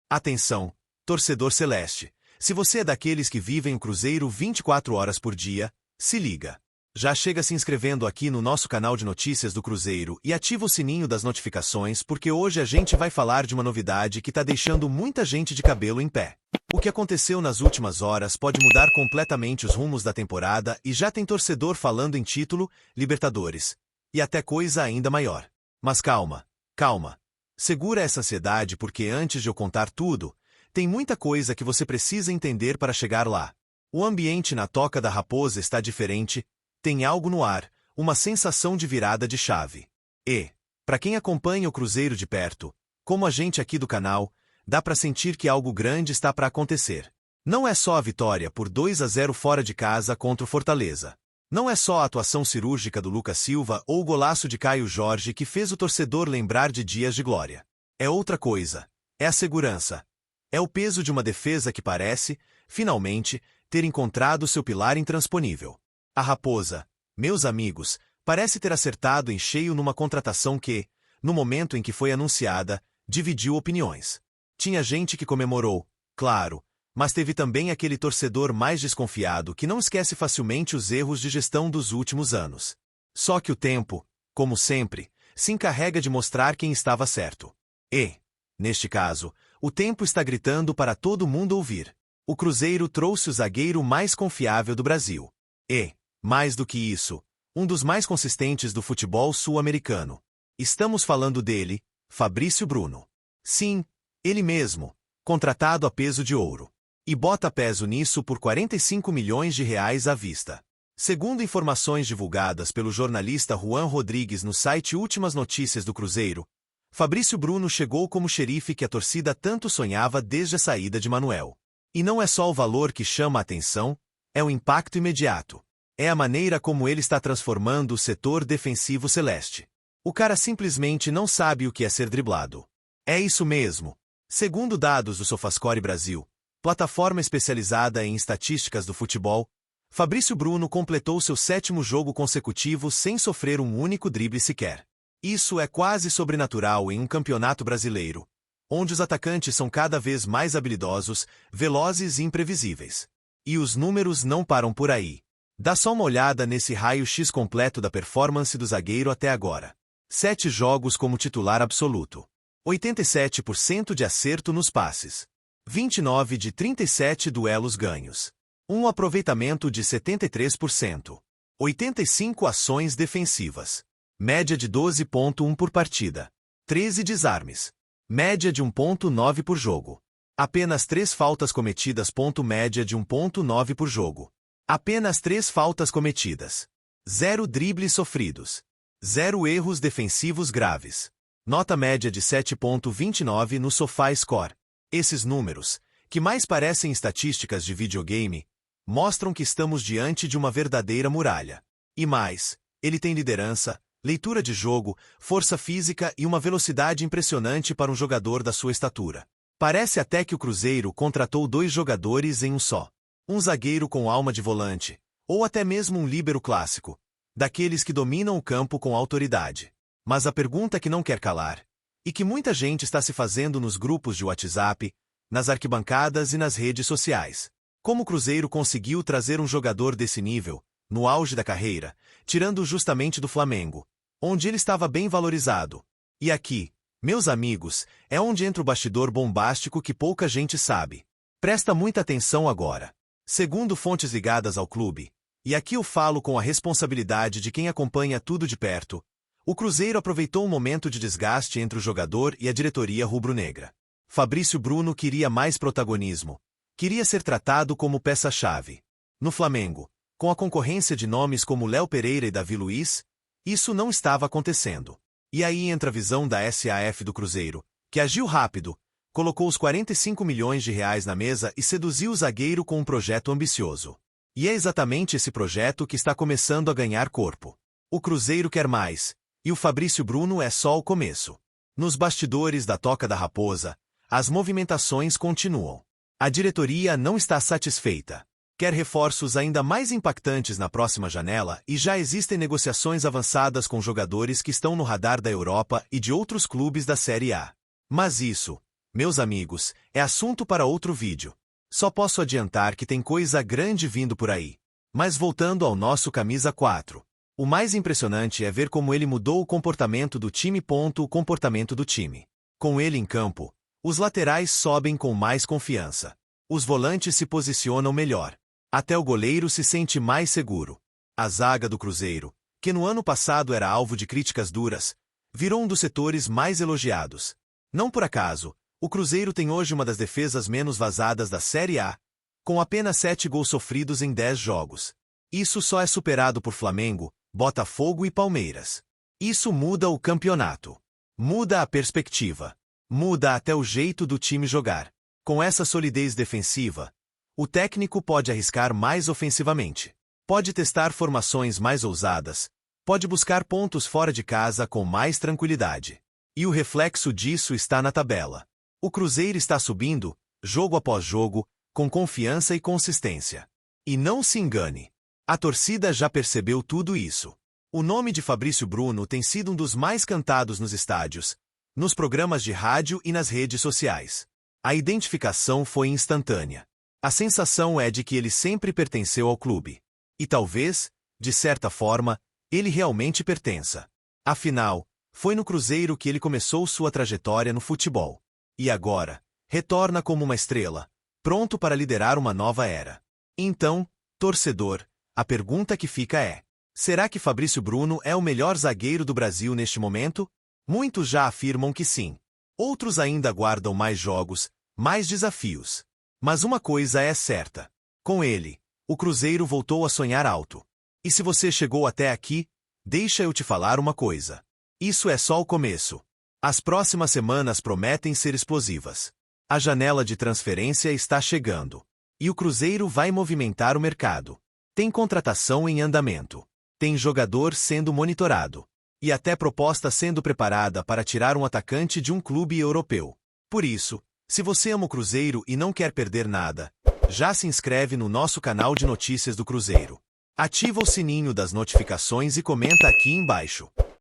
Atenção, torcedor celeste. Se você é daqueles que vivem o Cruzeiro 24 horas por dia, se liga. Já chega se inscrevendo aqui no nosso canal de notícias do Cruzeiro e ativa o sininho das notificações porque hoje a gente vai falar de uma novidade que tá deixando muita gente de cabelo em pé. O que aconteceu nas últimas horas pode mudar completamente os rumos da temporada e já tem torcedor falando em título, Libertadores. E até coisa ainda maior. Mas calma, calma. Segura essa ansiedade porque antes de eu contar tudo, tem muita coisa que você precisa entender para chegar lá. O ambiente na Toca da Raposa está diferente, tem algo no ar, uma sensação de virada de chave. E, para quem acompanha o Cruzeiro de perto, como a gente aqui do canal, dá para sentir que algo grande está para acontecer. Não é só a vitória por 2-0 fora de casa contra o Fortaleza. Não é só a atuação cirúrgica do Lucas Silva ou o golaço de Caio Jorge que fez o torcedor lembrar de dias de glória. É outra coisa. É a segurança. É o peso de uma defesa que parece, finalmente, ter encontrado seu pilar intransponível. A Raposa, meus amigos, parece ter acertado em cheio numa contratação que, no momento em que foi anunciada, dividiu opiniões. Tinha gente que comemorou, claro, mas teve também aquele torcedor mais desconfiado que não esquece facilmente os erros de gestão dos últimos anos. Só que o tempo, como sempre, se encarrega de mostrar quem estava certo. E, neste caso, o tempo está gritando para todo mundo ouvir. O Cruzeiro trouxe o zagueiro mais confiável do Brasil. E, mais do que isso, um dos mais consistentes do futebol sul-americano. Estamos falando dele, Fabrício Bruno. Sim, ele mesmo, contratado a peso de ouro. E bota peso nisso por 45 milhões de reais à vista. Segundo informações divulgadas pelo jornalista Juan Rodrigues no site Últimas Notícias do Cruzeiro, Fabrício Bruno chegou como xerife que a torcida tanto sonhava desde a saída de Manuel. E não é só o valor que chama a atenção, é o impacto imediato. É a maneira como ele está transformando o setor defensivo celeste. O cara simplesmente não sabe o que é ser driblado. É isso mesmo. Segundo dados do SofaScore Brasil, plataforma especializada em estatísticas do futebol, Fabrício Bruno completou seu 7º jogo consecutivo sem sofrer um único drible sequer. Isso é quase sobrenatural em um campeonato brasileiro, onde os atacantes são cada vez mais habilidosos, velozes e imprevisíveis. E os números não param por aí. Dá só uma olhada nesse raio-x completo da performance do zagueiro até agora. 7 jogos como titular absoluto. 87% de acerto nos passes. 29 de 37 duelos ganhos. Um aproveitamento de 73%. 85 ações defensivas. Média de 12,1 por partida. 13 desarmes. Média de 1,9 por jogo. Apenas 3 faltas cometidas. Média de 1,9 por jogo. Apenas 3 faltas cometidas. 0 dribles sofridos. 0 erros defensivos graves. Nota média de 7,29 no SofaScore. Esses números, que mais parecem estatísticas de videogame, mostram que estamos diante de uma verdadeira muralha. E mais, ele tem liderança, leitura de jogo, força física e uma velocidade impressionante para um jogador da sua estatura. Parece até que o Cruzeiro contratou 2 jogadores em um só. Um zagueiro com alma de volante, ou até mesmo um líbero clássico, daqueles que dominam o campo com autoridade. Mas a pergunta que não quer calar, e que muita gente está se fazendo nos grupos de WhatsApp, nas arquibancadas e nas redes sociais. Como o Cruzeiro conseguiu trazer um jogador desse nível, no auge da carreira, tirando justamente do Flamengo, onde ele estava bem valorizado. E aqui, meus amigos, é onde entra o bastidor bombástico que pouca gente sabe. Presta muita atenção agora. Segundo fontes ligadas ao clube, e aqui eu falo com a responsabilidade de quem acompanha tudo de perto, o Cruzeiro aproveitou um momento de desgaste entre o jogador e a diretoria rubro-negra. Fabrício Bruno queria mais protagonismo. Queria ser tratado como peça-chave. No Flamengo, com a concorrência de nomes como Léo Pereira e Davi Luiz, isso não estava acontecendo. E aí entra a visão da SAF do Cruzeiro, que agiu rápido, colocou os 45 milhões de reais na mesa e seduziu o zagueiro com um projeto ambicioso. E é exatamente esse projeto que está começando a ganhar corpo. O Cruzeiro quer mais, e o Fabrício Bruno é só o começo. Nos bastidores da Toca da Raposa, as movimentações continuam. A diretoria não está satisfeita. Quer reforços ainda mais impactantes na próxima janela e já existem negociações avançadas com jogadores que estão no radar da Europa e de outros clubes da Série A. Mas isso, Meus amigos, é assunto para outro vídeo. Só posso adiantar que tem coisa grande vindo por aí. Mas voltando ao nosso camisa 4. O mais impressionante é ver como ele mudou o comportamento do time. O comportamento do time. Com ele em campo, os laterais sobem com mais confiança. Os volantes se posicionam melhor. Até o goleiro se sente mais seguro. A zaga do Cruzeiro, que no ano passado era alvo de críticas duras, virou um dos setores mais elogiados. Não por acaso, o Cruzeiro tem hoje uma das defesas menos vazadas da Série A, com apenas 7 gols sofridos em 10 jogos. Isso só é superado por Flamengo, Botafogo e Palmeiras. Isso muda o campeonato. Muda a perspectiva. Muda até o jeito do time jogar. Com essa solidez defensiva, o técnico pode arriscar mais ofensivamente. Pode testar formações mais ousadas. Pode buscar pontos fora de casa com mais tranquilidade. E o reflexo disso está na tabela. O Cruzeiro está subindo, jogo após jogo, com confiança e consistência. E não se engane. A torcida já percebeu tudo isso. O nome de Fabrício Bruno tem sido um dos mais cantados nos estádios, nos programas de rádio e nas redes sociais. A identificação foi instantânea. A sensação é de que ele sempre pertenceu ao clube. E talvez, de certa forma, ele realmente pertença. Afinal, foi no Cruzeiro que ele começou sua trajetória no futebol. E agora, retorna como uma estrela, pronto para liderar uma nova era. Então, torcedor, a pergunta que fica é: será que Fabrício Bruno é o melhor zagueiro do Brasil neste momento? Muitos já afirmam que sim. Outros ainda aguardam mais jogos, mais desafios. Mas uma coisa é certa. Com ele, o Cruzeiro voltou a sonhar alto. E se você chegou até aqui, deixa eu te falar uma coisa. Isso é só o começo. As próximas semanas prometem ser explosivas. A janela de transferência está chegando. E o Cruzeiro vai movimentar o mercado. Tem contratação em andamento. Tem jogador sendo monitorado. E até proposta sendo preparada para tirar um atacante de um clube europeu. Por isso, se você ama o Cruzeiro e não quer perder nada, já se inscreve no nosso canal de notícias do Cruzeiro. Ativa o sininho das notificações e comenta aqui embaixo.